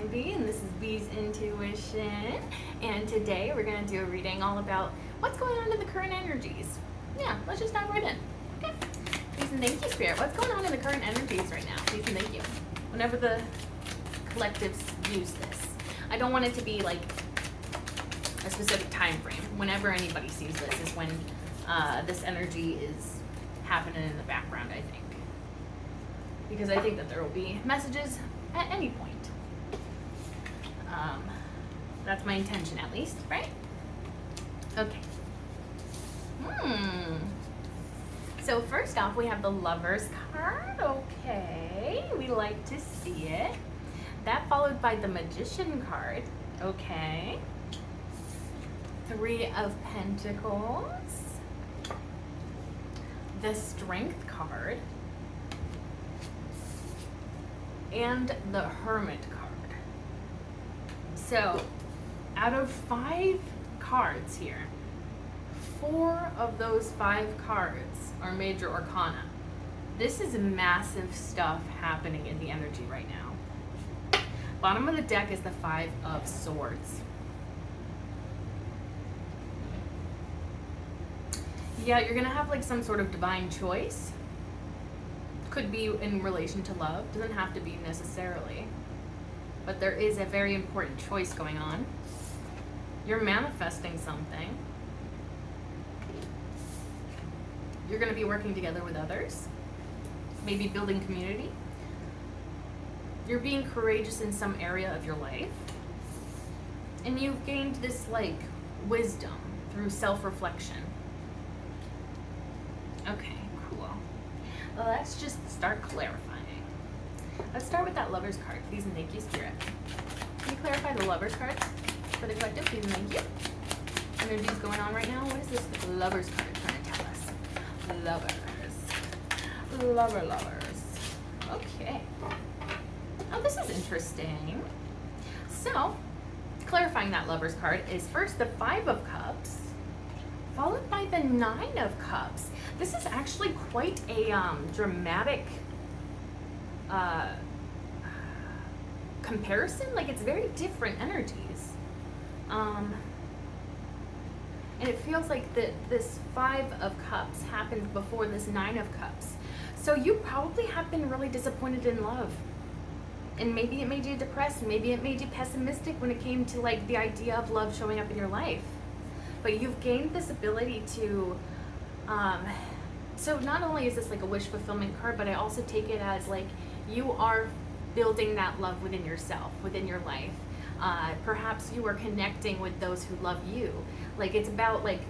I'm Bee, and this is Bee's Intuition. And today we're going to do a reading all about what's going on in the current energies. Yeah, let's just dive right in. Okay. Please and thank you, Spirit. What's going on in the current energies right now? Please and thank you. Whenever the collectives use this, I don't want it to be like a specific time frame. Whenever anybody sees this is when this energy is happening in the background, I think. Because I think that there will be messages at any point. That's my intention, at least, right? Okay. So first off, we have the Lovers card. Okay, we like to see it. That followed by the Magician card. Okay. Three of Pentacles. The Strength card. And the Hermit card. So, out of 5 cards here, 4 of those 5 cards are major arcana. This is massive stuff happening in the energy right now. Bottom of the deck is the 5 of Swords. Yeah, you're gonna have like some sort of divine choice. Could be in relation to love, doesn't have to be necessarily, but there is a very important choice going on. You're manifesting something. You're going to be working together with others, maybe building community. You're being courageous in some area of your life, and you've gained this like wisdom through self-reflection. Okay, cool. Let's just start clarifying. Let's start with that Lovers card, please and thank you, Spirit. Can you clarify the Lovers card for the collective, please and thank you? Energies going on right now. What is this Lovers card trying to tell us? Lovers. Okay. Oh, this is interesting. So, clarifying that Lovers card is first the 5 of Cups, followed by the 9 of Cups. This is actually quite a dramatic comparison. Like, it's very different energies. And it feels like this 5 of Cups happened before this 9 of Cups. So you probably have been really disappointed in love. And maybe it made you depressed. Maybe it made you pessimistic when it came to like the idea of love showing up in your life. But you've gained this ability to, so not only is this like a wish fulfillment card, but I also take it as like you are building that love within yourself, within your life. Perhaps you are connecting with those who love you. Like it's about like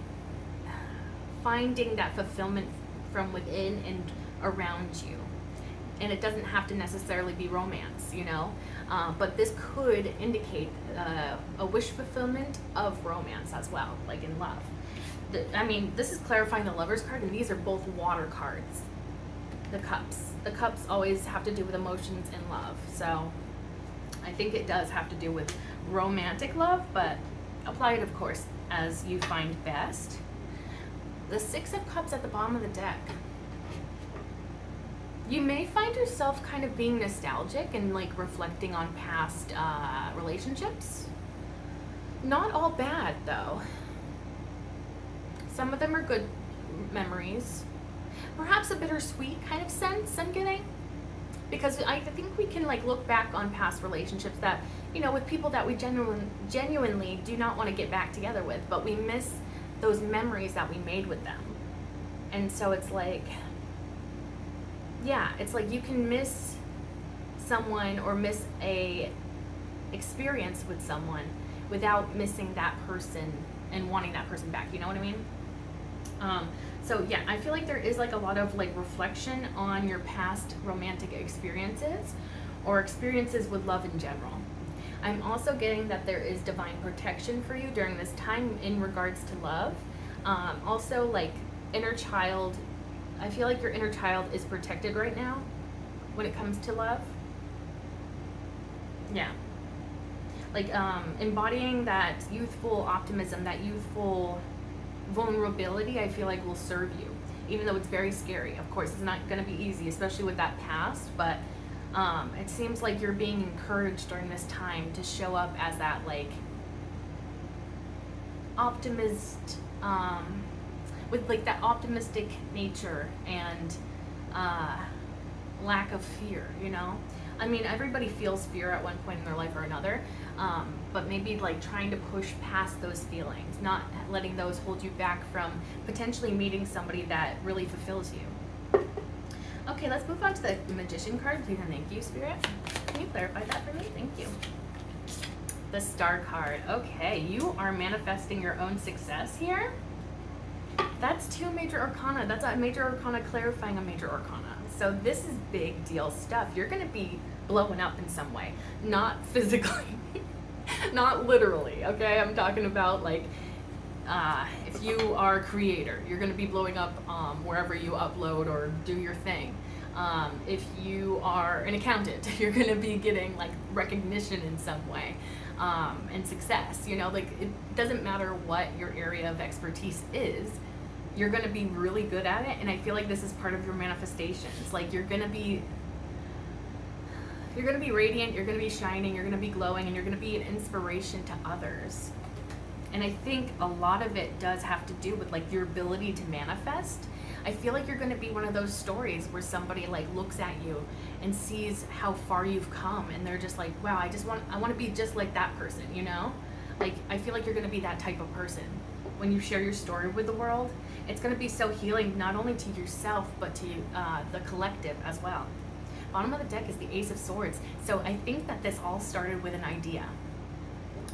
finding that fulfillment from within and around you. And it doesn't have to necessarily be romance, you know? But this could indicate a wish fulfillment of romance as well, like in love. I mean, this is clarifying the Lovers card, and these are both water cards. The Cups. The Cups always have to do with emotions and love. So I think it does have to do with romantic love, but apply it, of course, as you find best. The 6 of Cups at the bottom of the deck. You may find yourself kind of being nostalgic and like reflecting on past relationships. Not all bad though. Some of them are good memories. Perhaps a bittersweet kind of sense I'm getting. Because I think we can like look back on past relationships that, you know, with people that we genuinely do not want to get back together with, but we miss those memories that we made with them. And so it's like, yeah, it's like you can miss someone or miss a experience with someone without missing that person and wanting that person back, you know what I mean? So yeah, I feel like there is like a lot of like reflection on your past romantic experiences or experiences with love in general. I'm also getting that there is divine protection for you during this time in regards to love. Also like inner child, I feel like your inner child is protected right now when it comes to love. Yeah. Like embodying that youthful optimism, that youthful vulnerability, I feel like will serve you, even though it's very scary. Of course, it's not going to be easy, especially with that past, but It seems like you're being encouraged during this time to show up as that like optimist, with like that optimistic nature and lack of fear, you know? I mean, everybody feels fear at one point in their life or another, but maybe like trying to push past those feelings, not letting those hold you back from potentially meeting somebody that really fulfills you. Okay, let's move on to the Magician card. Please and thank you, Spirit. Can you clarify that for me? Thank you. The Star card. Okay, you are manifesting your own success here. That's two major arcana. That's a major arcana clarifying a major arcana. So this is big deal stuff. You're going to be blowing up in some way. Not physically. Not literally, okay? I'm talking about like if you are a creator, you're going to be blowing up wherever you upload or do your thing. If you are an accountant, you're going to be getting like recognition in some way and success. You know, like it doesn't matter what your area of expertise is, you're going to be really good at it. And I feel like this is part of your manifestations. Like you're going to be radiant, you're going to be shining, you're going to be glowing, and you're going to be an inspiration to others. And I think a lot of it does have to do with like your ability to manifest. I feel like you're going to be one of those stories where somebody like looks at you and sees how far you've come, and they're just like, wow, I want to be just like that person, you know? Like I feel like you're going to be that type of person. When you share your story with the world, it's going to be so healing, not only to yourself, but to the collective as well. Bottom of the deck is the Ace of Swords. So I think that this all started with an idea.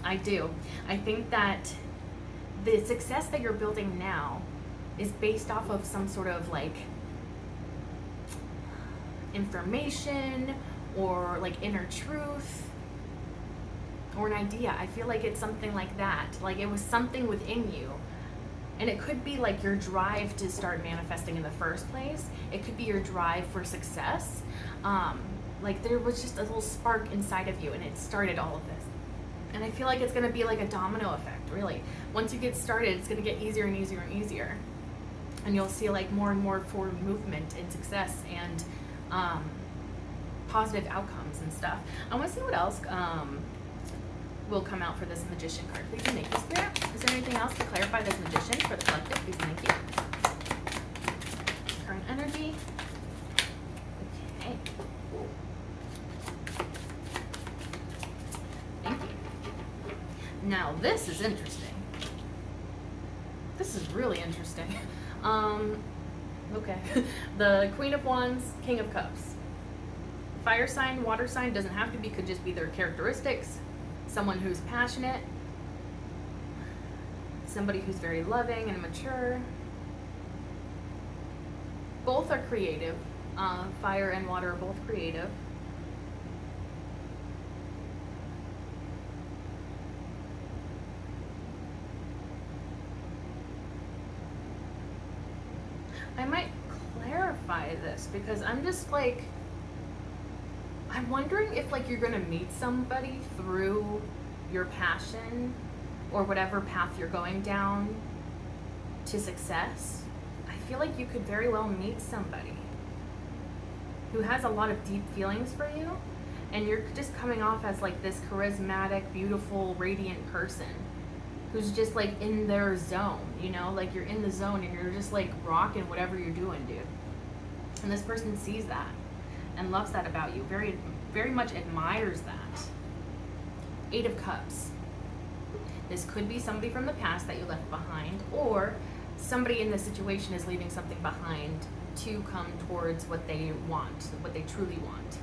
I do. I think that the success that you're building now is based off of some sort of like information or like inner truth or an idea. I feel like it's something like that. Like it was something within you. And it could be like your drive to start manifesting in the first place. It could be your drive for success. Like there was just a little spark inside of you and it started all of this. And I feel like it's going to be like a domino effect, really. Once you get started, it's going to get easier and easier and easier. And you'll see like more and more forward movement and success and positive outcomes and stuff. I want to see what else will come out for this Magician card. Please and thank you, Spirit. Is there anything else to clarify this Magician for the collective? Please and thank you. Current energy. Okay. Thank you. Now this is interesting. This is really interesting. Okay. The Queen of Wands, King of Cups. Fire sign, water sign, doesn't have to be, could just be their characteristics. Someone who's passionate, somebody who's very loving and mature. Both are creative. Fire and water are both creative. I might clarify this because I'm just like, I'm wondering if like you're gonna meet somebody through your passion or whatever path you're going down to success. I feel like you could very well meet somebody who has a lot of deep feelings for you, and you're just coming off as like this charismatic, beautiful, radiant person who's just like in their zone, you know, like you're in the zone and you're just like rocking whatever you're doing, dude. And this person sees that and loves that about you, very, very much admires that. Eight of Cups. This could be somebody from the past that you left behind, or somebody in this situation is leaving something behind to come towards what they want, what they truly want.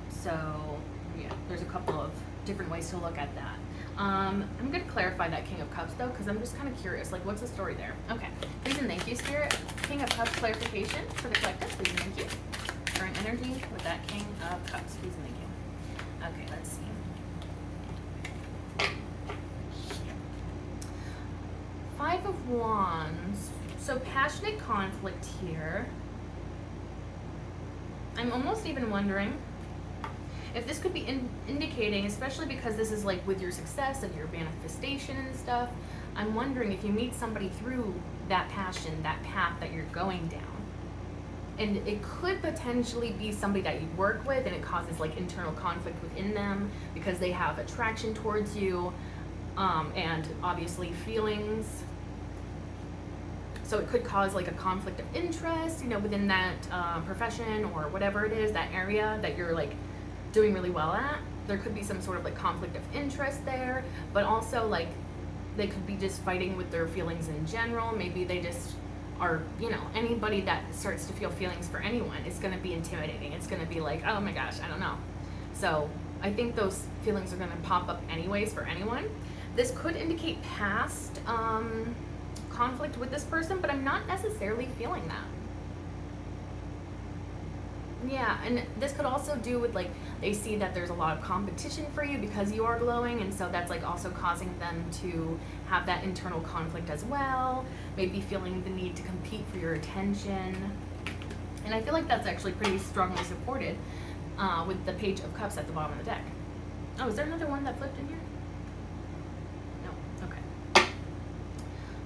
So yeah, there's a couple of different ways to look at that. I'm going to clarify that King of Cups though, because I'm just kind of curious, like what's the story there? Okay, please and thank you, Spirit. King of Cups clarification for the collective, please and thank you. Current energy with that King of Cups, please and thank you. Okay, let's see. Five of Wands. So passionate conflict here. I'm almost even wondering if this could be indicating, especially because this is like with your success and your manifestation and stuff, I'm wondering if you meet somebody through that passion, that path that you're going down. And it could potentially be somebody that you work with, and it causes like internal conflict within them because they have attraction towards you, and obviously feelings. So it could cause like a conflict of interest, you know, within that profession or whatever it is, that area that you're like doing really well at. There could be some sort of like conflict of interest there, but also like they could be just fighting with their feelings in general. Maybe they just are, you know, anybody that starts to feel feelings for anyone is going to be intimidating. It's going to be like, oh my gosh, I don't know. So I think those feelings are going to pop up anyways for anyone. This could indicate past conflict with this person, but I'm not necessarily feeling that. Yeah, and this could also do with like they see that there's a lot of competition for you because you are glowing, and so that's like also causing them to have that internal conflict as well, maybe feeling the need to compete for your attention. And I feel like that's actually pretty strongly supported with the Page of Cups at the bottom of the deck. Oh, is there another one that flipped in here? No, okay.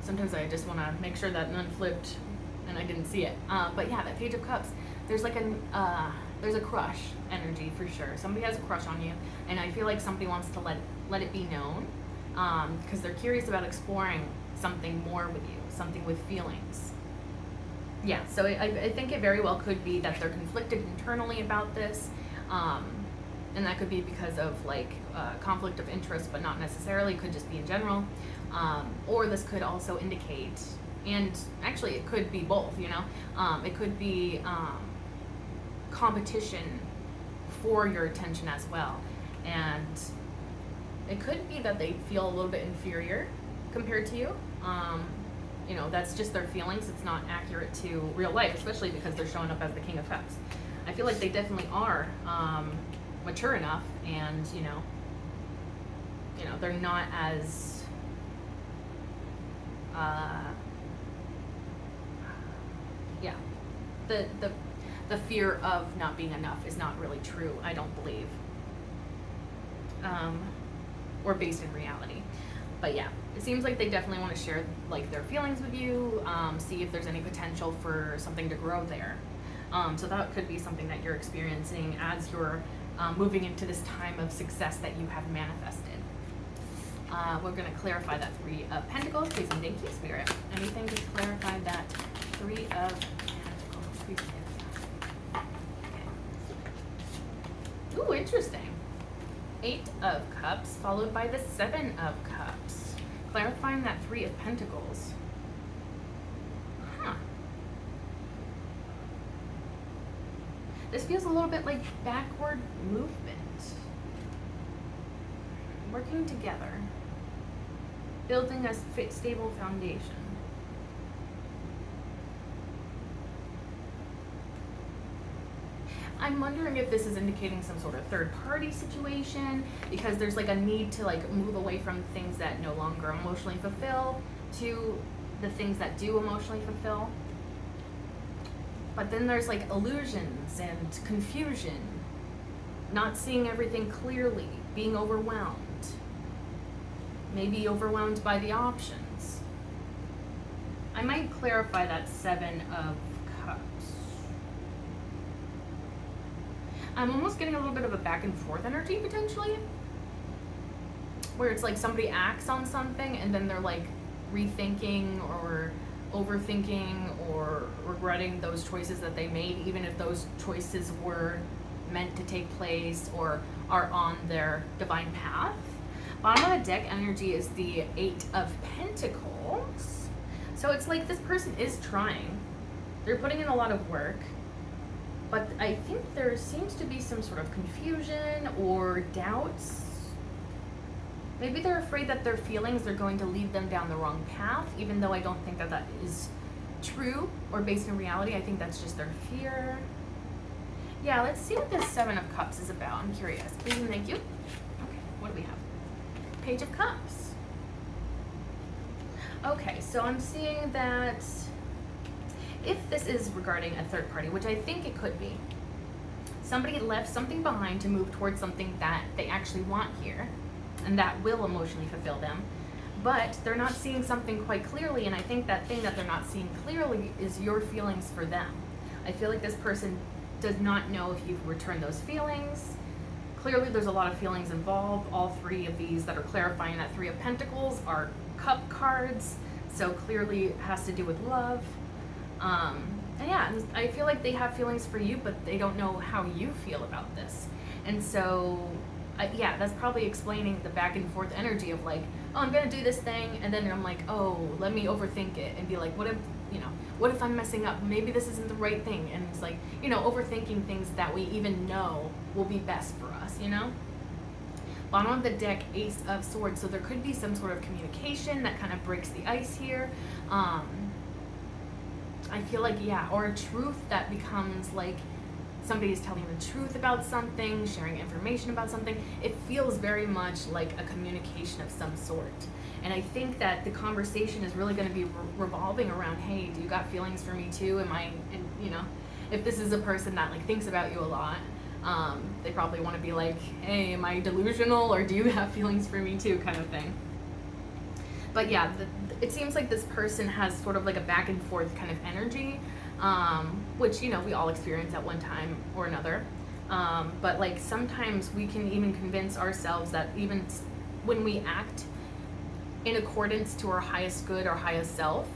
Sometimes I just want to make sure that none flipped and I didn't see it. But yeah, that Page of Cups. There's like there's a crush energy for sure. Somebody has a crush on you, and I feel like somebody wants to let it be known because they're curious about exploring something more with you, something with feelings. Yeah, so I think it very well could be that they're conflicted internally about this, and that could be because of like conflict of interest, but not necessarily. It could just be in general, or this could also indicate, and actually it could be both. You know, it could be competition for your attention as well, and it could be that they feel a little bit inferior compared to you. You know, that's just their feelings. It's not accurate to real life, especially because they're showing up as the King of Cups. I feel like they definitely are mature enough, and you know, they're not as yeah, the fear of not being enough is not really true, I don't believe, or based in reality. But yeah, it seems like they definitely want to share like their feelings with you, see if there's any potential for something to grow there. So that could be something that you're experiencing as you're moving into this time of success that you have manifested. We're going to clarify that Three of Pentacles. Please and thank you, Spirit. Anything to clarify that Three of Pentacles. Please. Ooh, interesting. 8 of Cups followed by the 7 of Cups. Clarifying that 3 of Pentacles. Huh. This feels a little bit like backward movement. Working together. Building a stable foundation. I'm wondering if this is indicating some sort of third party situation, because there's like a need to like move away from things that no longer emotionally fulfill to the things that do emotionally fulfill. But then there's like illusions and confusion, not seeing everything clearly, being overwhelmed, maybe overwhelmed by the options. I might clarify that 7 of Cups. I'm almost getting a little bit of a back and forth energy potentially, where it's like somebody acts on something and then they're like rethinking or overthinking or regretting those choices that they made, even if those choices were meant to take place or are on their divine path. Bottom of the deck energy is the 8 of Pentacles. So it's like this person is trying. They're putting in a lot of work. But I think there seems to be some sort of confusion or doubts. Maybe they're afraid that their feelings are going to lead them down the wrong path, even though I don't think that that is true or based in reality. I think that's just their fear. Yeah, let's see what this 7 of Cups is about. I'm curious. Please and thank you. Okay, what do we have? Page of Cups. Okay, so I'm seeing that if this is regarding a third party, which I think it could be, somebody left something behind to move towards something that they actually want here, and that will emotionally fulfill them, but they're not seeing something quite clearly, and I think that thing that they're not seeing clearly is your feelings for them. I feel like this person does not know if you've returned those feelings. Clearly there's a lot of feelings involved. All three of these that are clarifying that Three of Pentacles are cup cards, so clearly it has to do with love. And yeah, I feel like they have feelings for you, but they don't know how you feel about this. And so, yeah, that's probably explaining the back and forth energy of like, oh, I'm gonna do this thing, and then I'm like, oh, let me overthink it and be like, what if I'm messing up? Maybe this isn't the right thing. And it's like, overthinking things that we even know will be best for us, Bottom of the deck, Ace of Swords. So there could be some sort of communication that kind of breaks the ice here. I feel like, yeah, or a truth that becomes like somebody's telling the truth about something, sharing information about something. It feels very much like a communication of some sort. And I think that the conversation is really going to be revolving around, hey, do you got feelings for me too? If this is a person that like thinks about you a lot, they probably want to be like, hey, am I delusional, or do you have feelings for me too, kind of thing. But yeah, it seems like this person has sort of like a back and forth kind of energy, which, we all experience at one time or another. But like sometimes we can even convince ourselves that even when we act in accordance to our highest good, our highest self,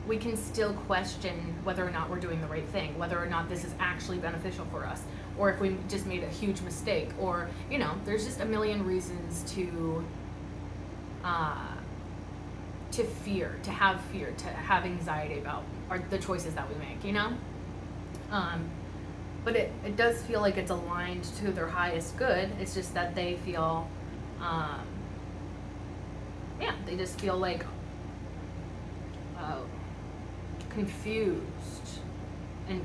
we can still question whether or not we're doing the right thing, whether or not this is actually beneficial for us, or if we just made a huge mistake, or, there's just a million reasons to fear, to have anxiety about the choices that we make, But it does feel like it's aligned to their highest good. It's just that they feel, they just feel like confused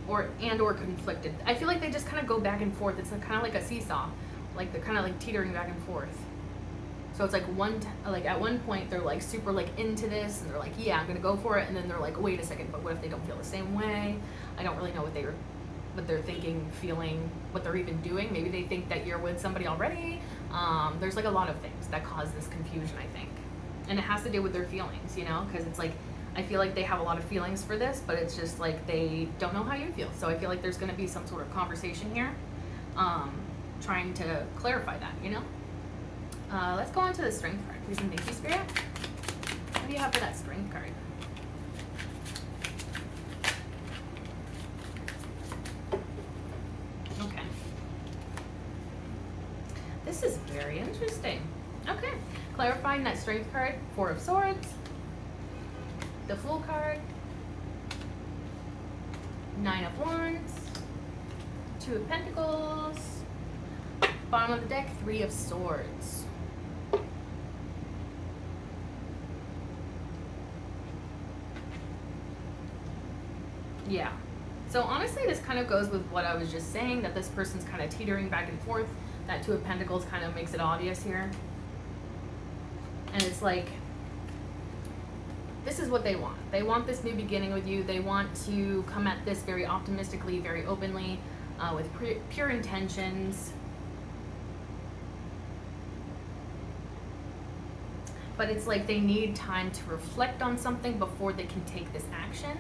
or conflicted. I feel like they just kind of go back and forth. It's kind of like a seesaw, like they're kind of like teetering back and forth. So it's like at one point they're like super like into this and they're like, yeah, I'm gonna go for it, and then they're like, wait a second, but what if they don't feel the same way? I don't really know what they're thinking, feeling, what they're even doing. Maybe they think that you're with somebody already. There's like a lot of things that cause this confusion, I think, and it has to do with their feelings, because it's like, I feel like they have a lot of feelings for this, but it's just like they don't know how you feel. So I feel like there's gonna be some sort of conversation here, trying to clarify that, Let's go on to the Strength card. Please and thank you, Spirit. What do you have for that Strength card? Okay. This is very interesting. Okay. Clarifying that Strength card, Four of Swords, the Fool card, Nine of Wands, Two of Pentacles, bottom of the deck, Three of Swords. Yeah. So honestly, this kind of goes with what I was just saying, that this person's kind of teetering back and forth. That Two of Pentacles kind of makes it obvious here. And it's like, this is what they want. They want this new beginning with you. They want to come at this very optimistically, very openly, with pure intentions. But it's like they need time to reflect on something before they can take this action.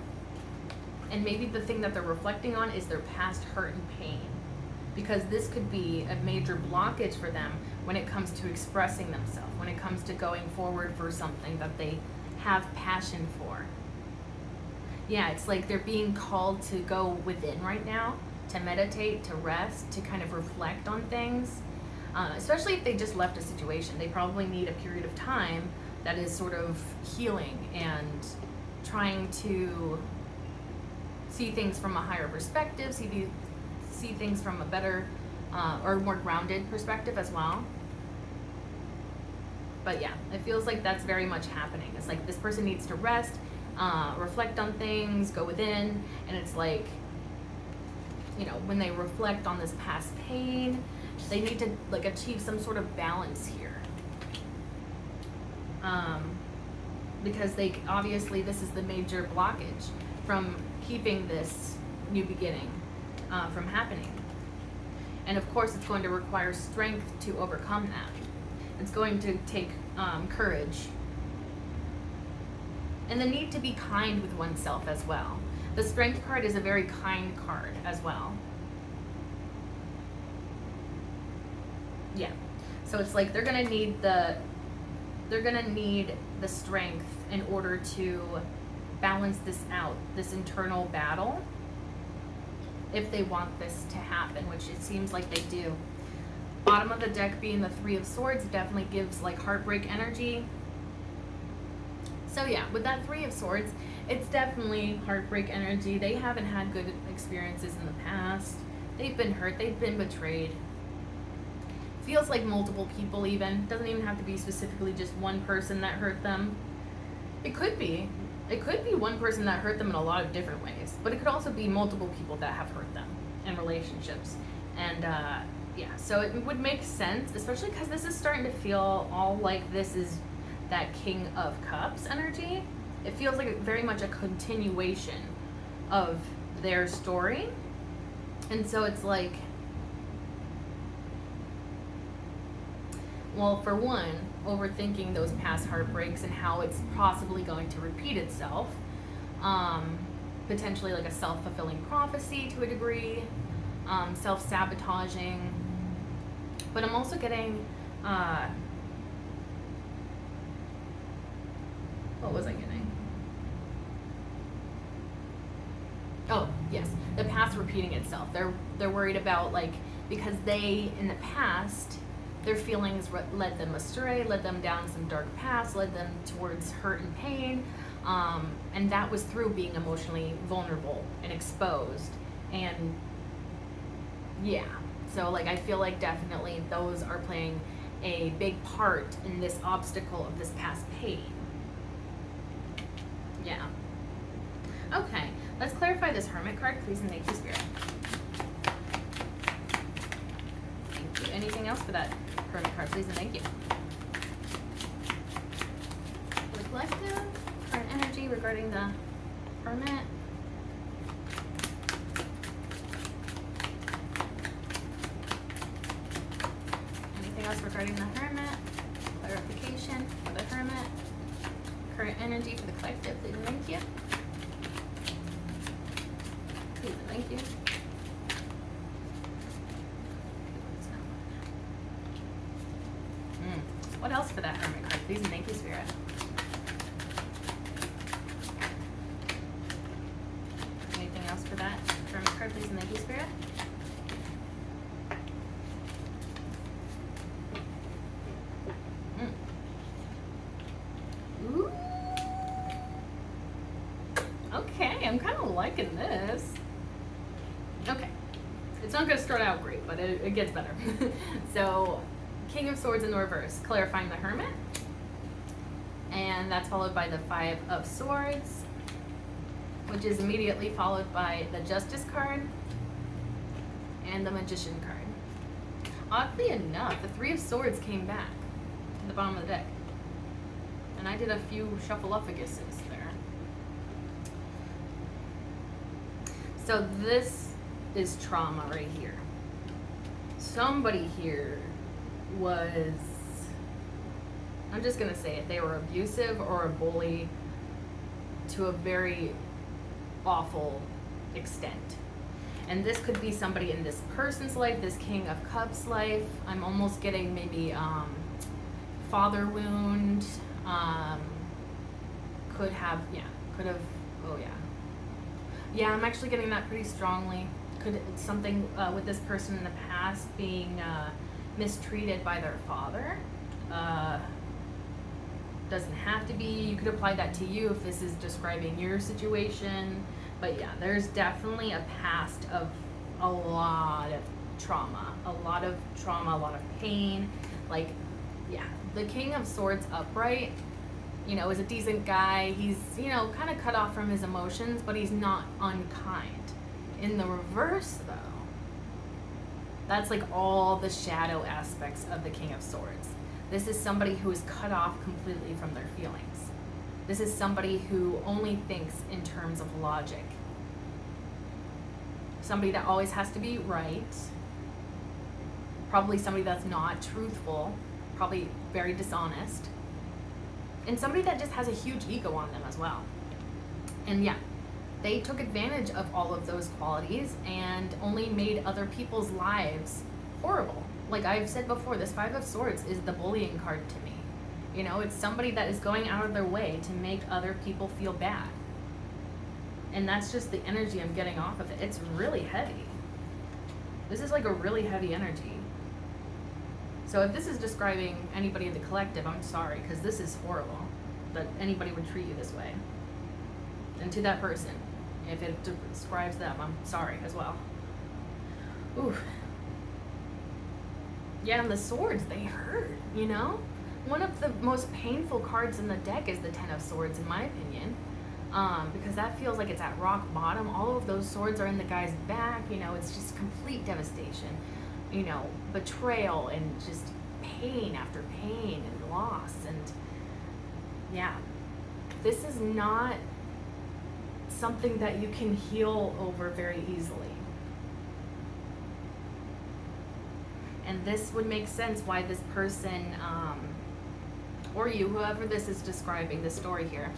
And maybe the thing that they're reflecting on is their past hurt and pain. Because this could be a major blockage for them when it comes to expressing themselves, when it comes to going forward for something that they have passion for. Yeah, it's like they're being called to go within right now, to meditate, to rest, to kind of reflect on things. Especially if they just left a situation. They probably need a period of time that is sort of healing and trying to see things from a higher perspective, see things from a better or more grounded perspective as well. But yeah, it feels like that's very much happening. It's like this person needs to rest, reflect on things, go within, and it's like, when they reflect on this past pain, they need to like achieve some sort of balance here. Because obviously this is the major blockage from keeping this new beginning from happening. And of course it's going to require strength to overcome that. It's going to take courage. And the need to be kind with oneself as well. The Strength card is a very kind card as well. Yeah. So it's like they're gonna need the strength in order to balance this out, this internal battle, if they want this to happen, which it seems like they do. Bottom of the deck being the Three of Swords definitely gives like heartbreak energy. So yeah, with that Three of Swords, it's definitely heartbreak energy. They haven't had good experiences in the past. They've been hurt, they've been betrayed. Feels like multiple people even. Doesn't even have to be specifically just one person that hurt them. It could be. It could be one person that hurt them in a lot of different ways. But it could also be multiple people that have hurt them in relationships. And yeah, so it would make sense, especially because this is starting to feel all like this is that King of Cups energy. It feels like very much a continuation of their story. And so it's like, well, for one, overthinking those past heartbreaks and how it's possibly going to repeat itself. Potentially like a self-fulfilling prophecy to a degree, self-sabotaging. But I'm also getting, what was I getting? Oh, yes, the past repeating itself. They're worried about, like, because they, in the past, their feelings led them astray, led them down some dark paths, led them towards hurt and pain, and that was through being emotionally vulnerable and exposed. And yeah, so like I feel like definitely those are playing a big part in this obstacle of this past pain. Yeah. Okay, let's clarify this Hermit card, please, and thank you, Spirit. Thank you. Anything else for that Hermit card, please, and thank you. For the collective, current energy regarding the Hermit. Anything else regarding the Hermit? Clarification for the Hermit. Current energy for the collective, please, and thank you. Please, and thank you. What else for that Hermit card, please, and thank you, Spirit. Anything else for that Hermit card, please, and thank you, Spirit. Ooh. Okay, I'm kind of liking this. Okay, it's not going to start out great, but it gets better. So, King of Swords in the reverse, clarifying the Hermit. And that's followed by the Five of Swords, which is immediately followed by the Justice card and the Magician card. Oddly enough, the Three of Swords came back to the bottom of the deck. And I did a few shuffleupaguses there. So this is trauma right here. Somebody here was, I'm just gonna say it, they were abusive or a bully to a very awful extent. And this could be somebody in this person's life, this King of Cups life. I'm almost getting maybe father wound, could have, oh yeah. Yeah, I'm actually getting that pretty strongly. Could something with this person in the past being mistreated by their father. Doesn't have to be. You could apply that to you if this is describing your situation. But yeah, there's definitely a past of a lot of trauma, a lot of pain. Like, yeah, the King of Swords upright, you know, is a decent guy. He's, you know, kind of cut off from his emotions, but he's not unkind. In the reverse, though, that's like all the shadow aspects of the King of Swords. This is somebody who is cut off completely from their feelings. This is somebody who only thinks in terms of logic. Somebody that always has to be right. Probably somebody that's not truthful. Probably very dishonest. And somebody that just has a huge ego on them as well. And yeah, they took advantage of all of those qualities and only made other people's lives horrible. Like I've said before, this Five of Swords is the bullying card to me. You know, it's somebody that is going out of their way to make other people feel bad. And that's just the energy I'm getting off of it. It's really heavy. This is like a really heavy energy. So if this is describing anybody in the collective, I'm sorry, because this is horrible that anybody would treat you this way. And to that person, if it describes them, I'm sorry as well. Ooh. Yeah, and the swords, they hurt, you know? One of the most painful cards in the deck is the Ten of Swords, in my opinion. Because that feels like it's at rock bottom. All of those swords are in the guy's back, you know, it's just complete devastation. You know, betrayal and just pain after pain and loss. And yeah, this is not something that you can heal over very easily. And this would make sense why this person, or you, whoever this is describing, the story here,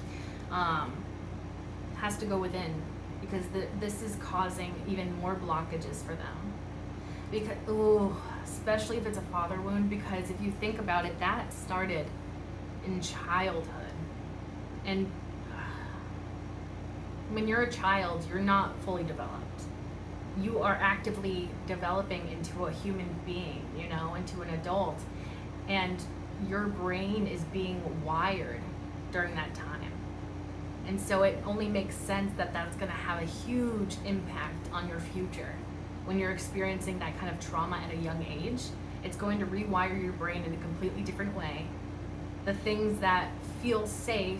has to go within, because this is causing even more blockages for them. Because, especially if it's a father wound, because if you think about it, that started in childhood. And when you're a child, you're not fully developed. You are actively developing into a human being, you know, into an adult. And your brain is being wired during that time. And so it only makes sense that that's going to have a huge impact on your future. When you're experiencing that kind of trauma at a young age, it's going to rewire your brain in a completely different way. The things that feel safe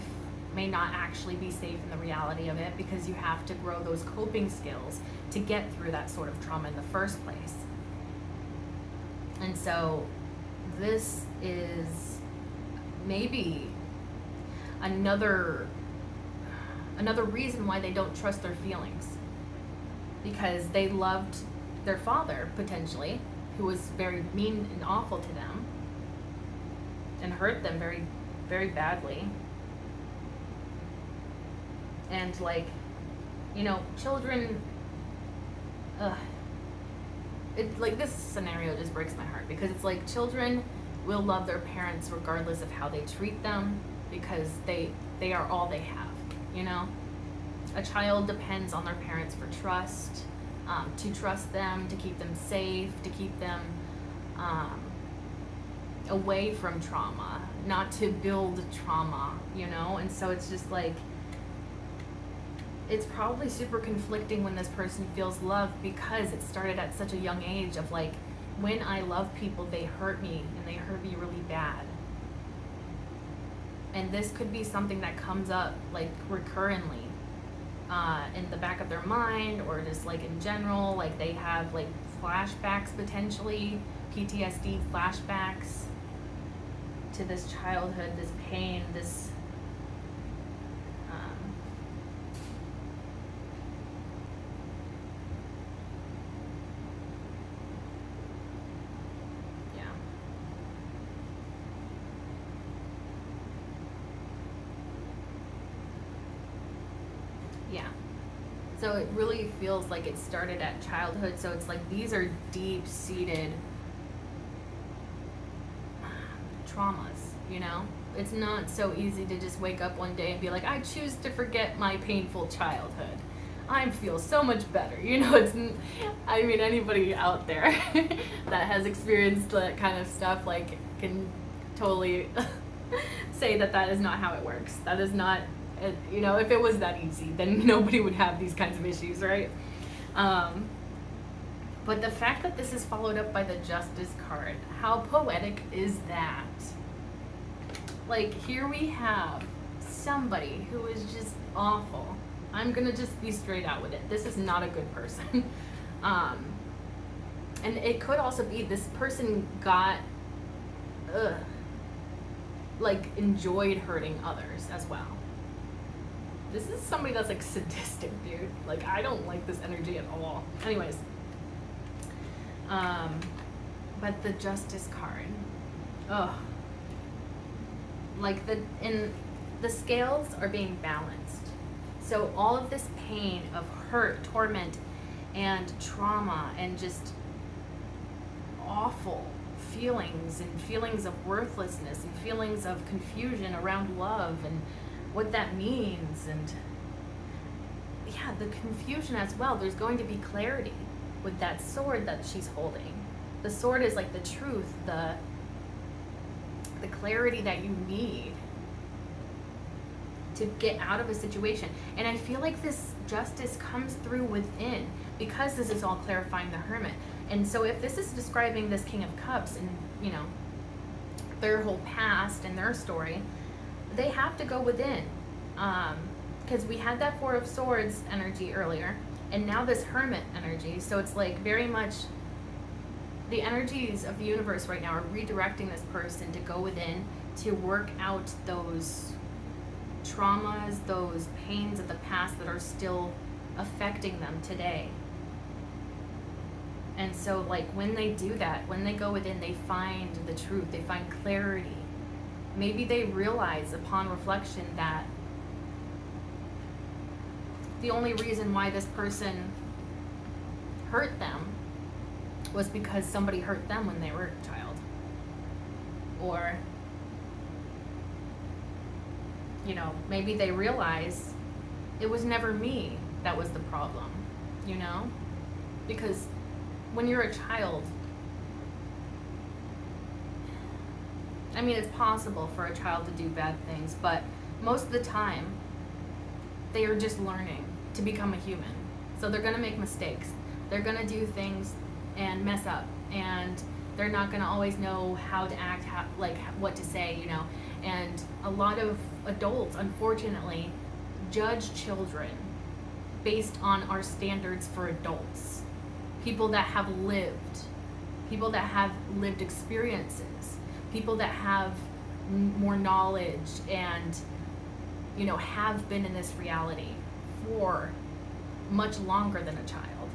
may not actually be safe in the reality of it, because you have to grow those coping skills to get through that sort of trauma in the first place. And so this is maybe another reason why they don't trust their feelings, because they loved their father, potentially, who was very mean and awful to them and hurt them very, very badly. And like, you know, children, it, like, this scenario just breaks my heart, because it's like children will love their parents regardless of how they treat them, because they are all they have, you know? A child depends on their parents for trust, to trust them, to keep them safe, to keep them away from trauma, not to build trauma, you know? And so it's just like, it's probably super conflicting when this person feels loved, because it started at such a young age of like, when I love people, they hurt me, and they hurt me really bad. And this could be something that comes up like recurrently in the back of their mind, or just like in general, like they have like flashbacks, potentially PTSD flashbacks to this childhood, this pain, this yeah. So it really feels like it started at childhood. So it's like these are deep-seated traumas, you know? It's not so easy to just wake up one day and be like, I choose to forget my painful childhood. I feel so much better. You know, it's, I mean, anybody out there that has experienced that kind of stuff, like, can totally say that that is not how it works. That is not, you know, if it was that easy, then nobody would have these kinds of issues, right? But the fact that this is followed up by the Justice card, how poetic is that? Like, here we have somebody who is just awful. I'm gonna just be straight out with it. This is not a good person. And it could also be this person got, like, enjoyed hurting others as well. This is somebody that's like sadistic, dude. Like, I don't like this energy at all. Anyways. But the Justice card. Ugh. Like, the scales are being balanced. So all of this pain of hurt, torment, and trauma, and just awful feelings, and feelings of worthlessness, and feelings of confusion around love and what that means, and yeah, the confusion as well. There's going to be clarity with that sword that she's holding. The sword is like the truth, the clarity that you need to get out of a situation. And I feel like this justice comes through within, because this is all clarifying the Hermit. And so if this is describing this King of Cups and, you know, their whole past and their story, they have to go within. Because we had that Four of Swords energy earlier, and now this Hermit energy. So it's like very much the energies of the universe right now are redirecting this person to go within, to work out those traumas, those pains of the past that are still affecting them today. And so like when they do that, when they go within, they find the truth, they find clarity. Maybe they realize upon reflection that the only reason why this person hurt them was because somebody hurt them when they were a child. Or, you know, maybe they realize it was never me that was the problem, you know? Because when you're a child, I mean, it's possible for a child to do bad things, but most of the time, they are just learning to become a human. So they're gonna make mistakes. They're gonna do things and mess up, and they're not gonna always know how to act, what to say, you know. And a lot of adults, unfortunately, judge children based on our standards for adults. People that have lived experiences, people that have more knowledge and, you know, have been in this reality for much longer than a child.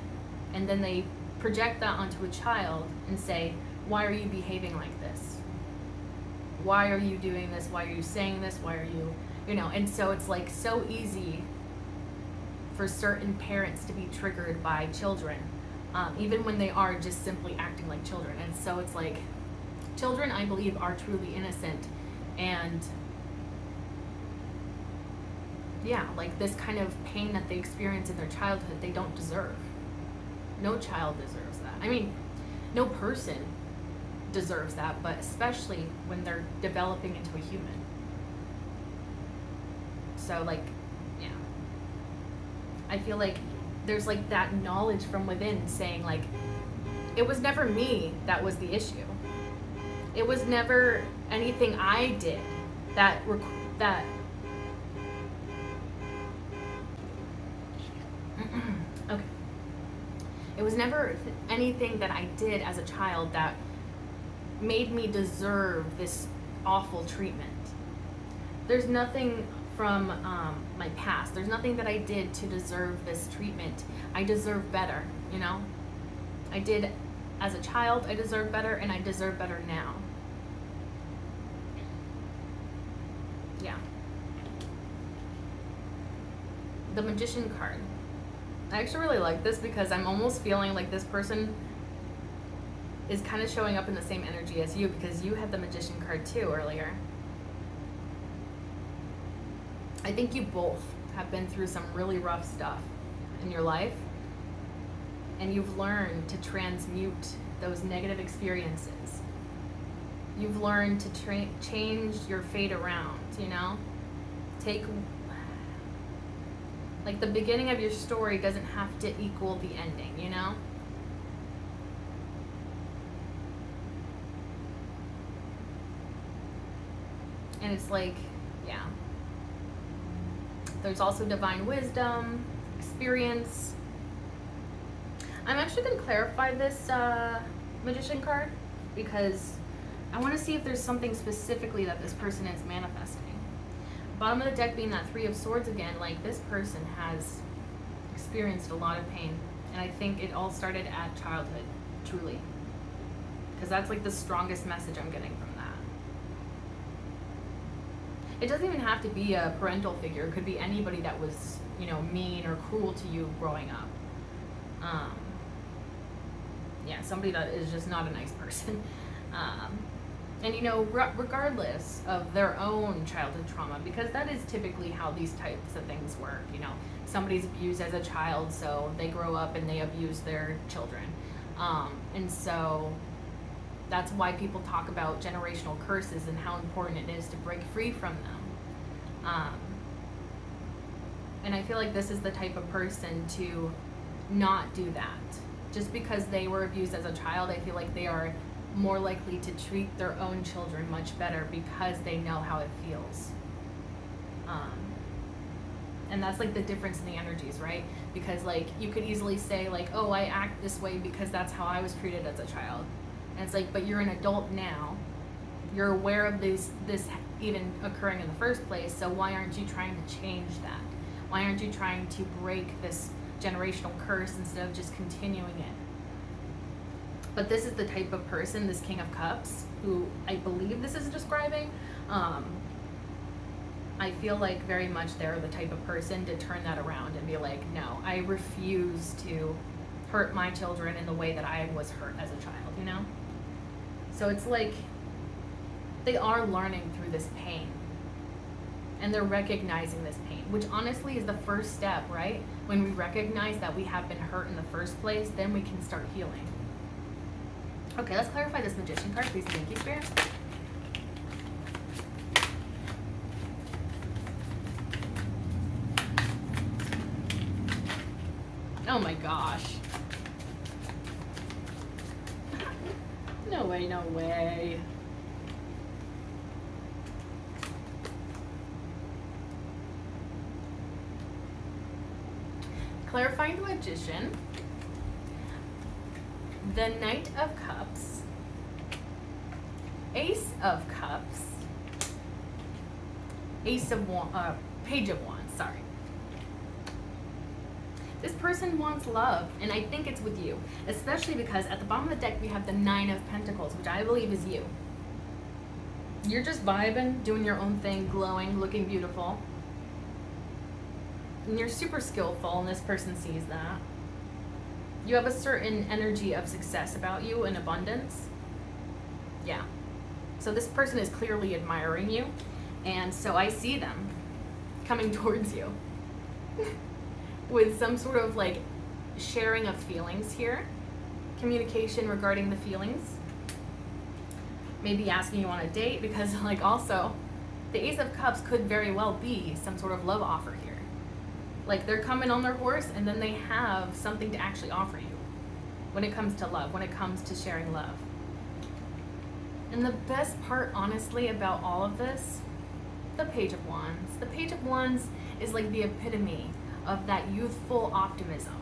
And then they project that onto a child and say, why are you behaving like this? Why are you doing this? Why are you saying this? Why are you, you know? And so it's like so easy for certain parents to be triggered by children, even when they are just simply acting like children. And so it's like, children, I believe, are truly innocent, and yeah, like this kind of pain that they experience in their childhood, they don't deserve. No child deserves that. I mean, no person deserves that, but especially when they're developing into a human. So like, yeah, I feel like there's like that knowledge from within saying like, it was never me that was the issue. It was never anything I did that okay. It was never anything that I did as a child that made me deserve this awful treatment. There's nothing from my past. There's nothing that I did to deserve this treatment. I deserve better, you know? I did as a child, I deserve better, and I deserve better now. Yeah. The Magician card. I actually really like this because I'm almost feeling like this person is kind of showing up in the same energy as you, because you had the Magician card too earlier. I think you both have been through some really rough stuff in your life, and you've learned to transmute those negative experiences. You've learned to change your fate around, you know? Like the beginning of your story doesn't have to equal the ending, you know? And it's like, yeah. There's also divine wisdom, experience. I'm actually going to clarify this Magician card because I want to see if there's something specifically that this person is manifesting. Bottom of the deck being that Three of Swords again, like this person has experienced a lot of pain. And I think it all started at childhood, truly. Because that's like the strongest message I'm getting from that. It doesn't even have to be a parental figure. It could be anybody that was, you know, mean or cruel to you growing up. Yeah, somebody that is just not a nice person. And, you know, regardless of their own childhood trauma, because that is typically how these types of things work. You know, somebody's abused as a child, so they grow up and they abuse their children. And so that's why people talk about generational curses and how important it is to break free from them. And I feel like this is the type of person to not do that. Just because they were abused as a child, I feel like they are more likely to treat their own children much better because they know how it feels. And that's like the difference in the energies, right? Because like you could easily say like, oh, I act this way because that's how I was treated as a child. And it's like, but you're an adult now. You're aware of this even occurring in the first place, so why aren't you trying to change that? Why aren't you trying to break this generational curse instead of just continuing it? But this is the type of person, this King of Cups, who I believe this is describing. I feel like very much they're the type of person to turn that around and be like, no, I refuse to hurt my children in the way that I was hurt as a child, you know? So it's like they are learning through this pain. And they're recognizing this pain, which honestly is the first step, right? When we recognize that we have been hurt in the first place, then we can start healing. Okay, let's clarify this Magician card, please. Thank you, Spirit. Oh my gosh. No way, no way. Clarifying the Magician. The Knight of Cups. Ace of Cups. Page of Wands, sorry. This person wants love, and I think it's with you, especially because at the bottom of the deck we have the Nine of Pentacles, which I believe is you. You're just vibing, doing your own thing, glowing, looking beautiful. And you're super skillful, and this person sees that. You have a certain energy of success about you and abundance. Yeah. So this person is clearly admiring you, and so I see them coming towards you. With some sort of like sharing of feelings here, communication regarding the feelings, maybe asking you on a date, because like also the Ace of Cups could very well be some sort of love offer here. Like they're coming on their horse and then they have something to actually offer you when it comes to love, when it comes to sharing love. And the best part honestly about all of this, the Page of Wands. The Page of Wands is like the epitome of that youthful optimism.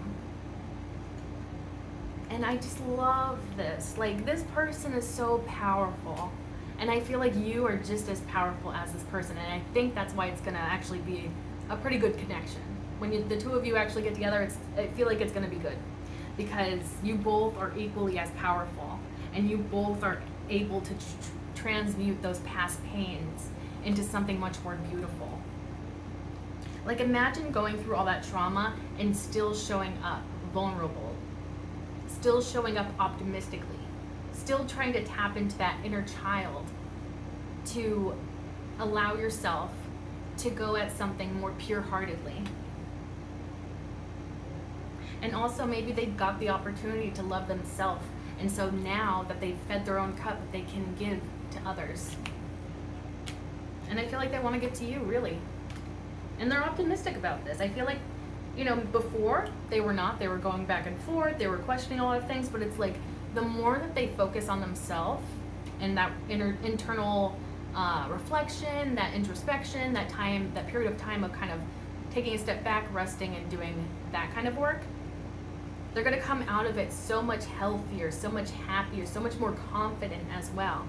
And I just love this. Like this person is so powerful. And I feel like you are just as powerful as this person. And I think that's why it's gonna actually be a pretty good connection. When the two of you actually get together, I feel like it's gonna be good. Because you both are equally as powerful. And you both are able to transmute those past pains into something much more beautiful. Like imagine going through all that trauma and still showing up vulnerable, still showing up optimistically, still trying to tap into that inner child to allow yourself to go at something more pure-heartedly. And also maybe they got the opportunity to love themselves, and so now that they've fed their own cup, they can give to others. And I feel like they want to give to you, really. And they're optimistic about this. I feel like, you know, before they were not. They were going back and forth. They were questioning a lot of things. But it's like the more that they focus on themselves and that internal reflection, that introspection, that time, that period of time of kind of taking a step back, resting, and doing that kind of work, they're going to come out of it so much healthier, so much happier, so much more confident as well,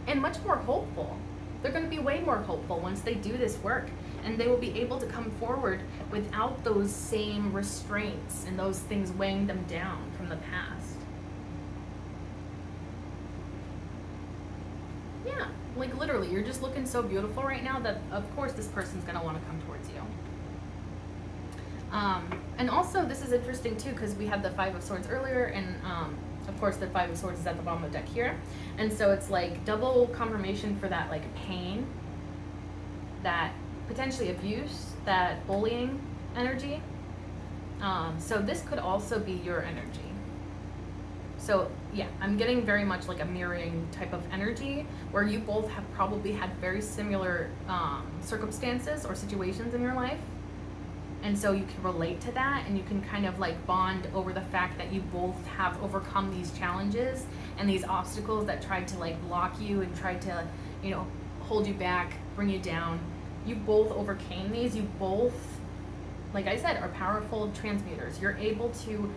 and much more hopeful. They're going to be way more hopeful once they do this work. And they will be able to come forward without those same restraints and those things weighing them down from the past. Yeah, Like literally, you're just looking so beautiful right now that of course this person's gonna want to come towards you. And also this is interesting too, because we had the Five of Swords earlier, and of course the Five of Swords is at the bottom of the deck here. And so it's like double confirmation for that like pain, that potentially abuse, that bullying energy. So this could also be your energy. So yeah, I'm getting very much like a mirroring type of energy where you both have probably had very similar circumstances or situations in your life. And so you can relate to that, and you can kind of like bond over the fact that you both have overcome these challenges and these obstacles that tried to like block you and tried to, you know, hold you back, bring you down. You both overcame these. You both, like I said, are powerful transmuters. You're able to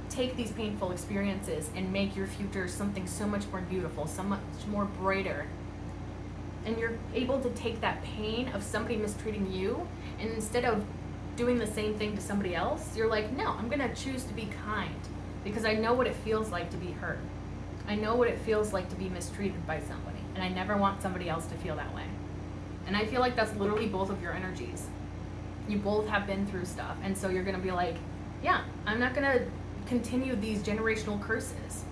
take these painful experiences and make your future something so much more beautiful, so much more brighter. And you're able to take that pain of somebody mistreating you, and instead of doing the same thing to somebody else, you're like, no, I'm gonna choose to be kind because I know what it feels like to be hurt. I know what it feels like to be mistreated by somebody, and I never want somebody else to feel that way. And I feel like that's literally both of your energies. You both have been through stuff, and so you're gonna be like, yeah, I'm not gonna continue these generational curses.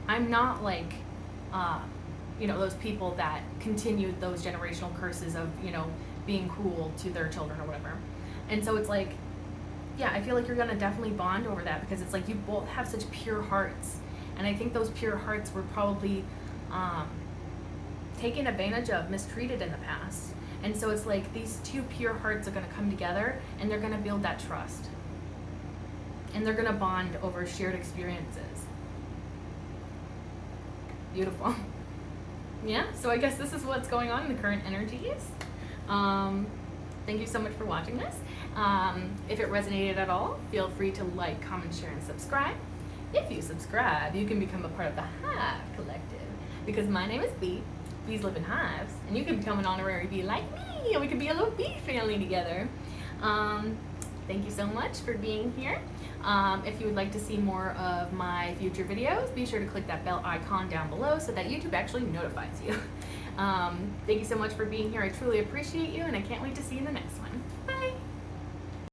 I'm not like, you know, those people that continued those generational curses of, you know, being cruel to their children or whatever. And so it's like, yeah, I feel like you're gonna definitely bond over that, because it's like you both have such pure hearts. And I think those pure hearts were probably taken advantage of, mistreated in the past. And so it's like these two pure hearts are gonna come together, and they're gonna build that trust. And they're gonna bond over shared experiences. Beautiful. Yeah, so I guess this is what's going on in the current energies. Thank you so much for watching this. If it resonated at all, feel free to like, comment, share, and subscribe. If you subscribe, you can become a part of the Hive Collective, because my name is Bee. Bees live in hives, and you can become an honorary bee like me, and we can be a little bee family together. Thank you so much for being here. If you would like to see more of my future videos, be sure to click that bell icon down below so that YouTube actually notifies you. Thank you so much for being here. I truly appreciate you, and I can't wait to see you in the next one.